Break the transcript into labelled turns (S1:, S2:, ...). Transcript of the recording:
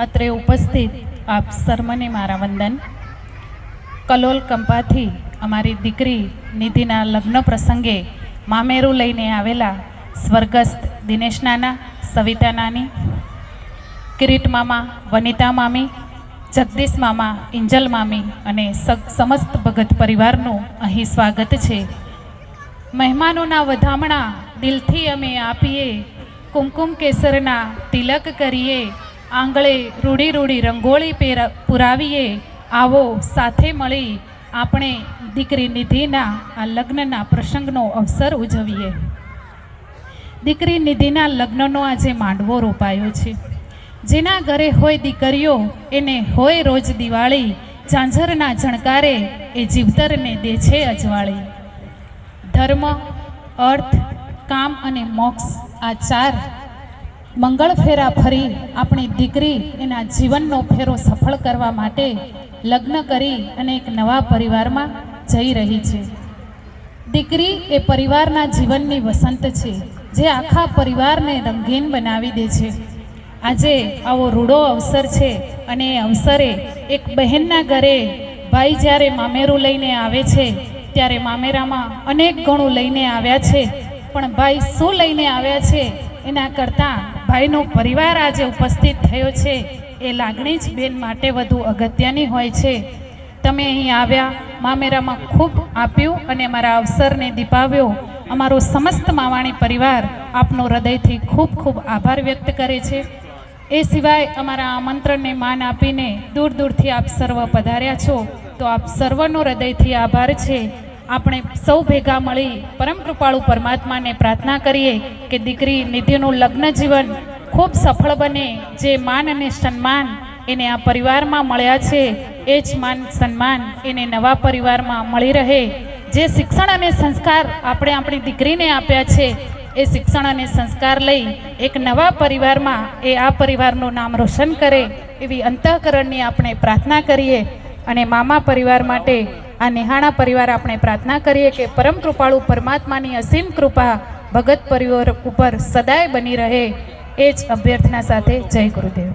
S1: અત્રે ઉપસ્થિત આપ સર્વને મારા વંદન. કલોલ કંપાથી અમારી દીકરી નિધિના લગ્ન પ્રસંગે મામેરું લઈને આવેલા સ્વર્ગસ્થ દિનેશ નાના, સવિતા નાની, કિરીટ મામા, વનિતા મામી, જગદીશ મામા, ઇંજલ મામી અને સમસ્ત ભગત પરિવારનું અહીં સ્વાગત છે. મહેમાનોના વધામણા દિલથી અમે આપીએ, કુમકુમ કેસરના તિલક કરીએ, આંગળે રૂડી રૂડી રંગોળી પુરાવીએ. આવો સાથે મળી આપણે દીકરી નિધિના આ લગ્નના પ્રસંગનો અવસર ઉજવીએ. દીકરી નિધિના લગ્નનો આજે માંડવો રોપાયો છે. જેના ઘરે હોય દીકરીઓ એને હોય રોજ દિવાળી, ઝાંઝરના ઝણકારે એ જીવતરને દે છે અજવાળી. ધર્મ, અર્થ, કામ અને મોક્ષ આ ચાર મંગળ ફેરા ફરી આપણી દીકરી એના જીવનનો ફેરો સફળ કરવા માટે લગ્ન કરી અને એક નવા પરિવારમાં જઈ રહી છે. દીકરી એ પરિવારના જીવનની વસંત છે, જે આખા પરિવારને રંગીન બનાવી દે છે. આજે આવો રૂડો અવસર છે અને એ અવસરે એક બહેનના ઘરે ભાઈ જ્યારે મામેરું લઈને આવે છે ત્યારે મામેરામાં અનેક ગણું લઈને આવ્યા છે, પણ ભાઈ શું લઈને આવ્યા છે એના કરતાં ભાઈનો પરિવાર આજે ઉપસ્થિત થયો છે એ લાગણી જ બેન માટે વધુ અગત્યની હોય છે. તમે અહીં આવ્યા, મામેરામાં ખૂબ આપ્યું અને અમારા અવસરને દીપાવ્યો. અમારો સમસ્ત માવાણી પરિવાર આપનો હૃદયથી ખૂબ ખૂબ આભાર વ્યક્ત કરે છે. એ સિવાય અમારા આમંત્રણને માન આપીને દૂર દૂરથી આપ સર્વ પધાર્યા છો, તો આપ સર્વનો હૃદયથી આભાર છે. આપણે સૌ ભેગા મળી પરમ કૃપાળુ પરમાત્માને પ્રાર્થના કરીએ કે દીકરી નિધિનું લગ્ન જીવન ખૂબ સફળ બને. જે માન અને સન્માન એને આ પરિવારમાં મળ્યા છે એ જ માન સન્માન એને નવા પરિવારમાં મળી રહે. જે શિક્ષણ અને સંસ્કાર આપણે આપણી દીકરીને આપ્યા છે એ શિક્ષણ અને સંસ્કાર લઈ એક નવા પરિવારમાં એ આ પરિવારનું નામ રોશન કરે એવી અંતઃકરણની આપણે પ્રાર્થના કરીએ. અને મામા પરિવાર માટે આ નિહાણા પરિવાર આપણે પ્રાર્થના કરીએ કે પરમ કૃપાળુ પરમાત્માની અસીમ કૃપા ભગત પરિવાર ઉપર સદાય બની રહે. એ જ અભ્યર્થના સાથે જય ગુરુદેવ.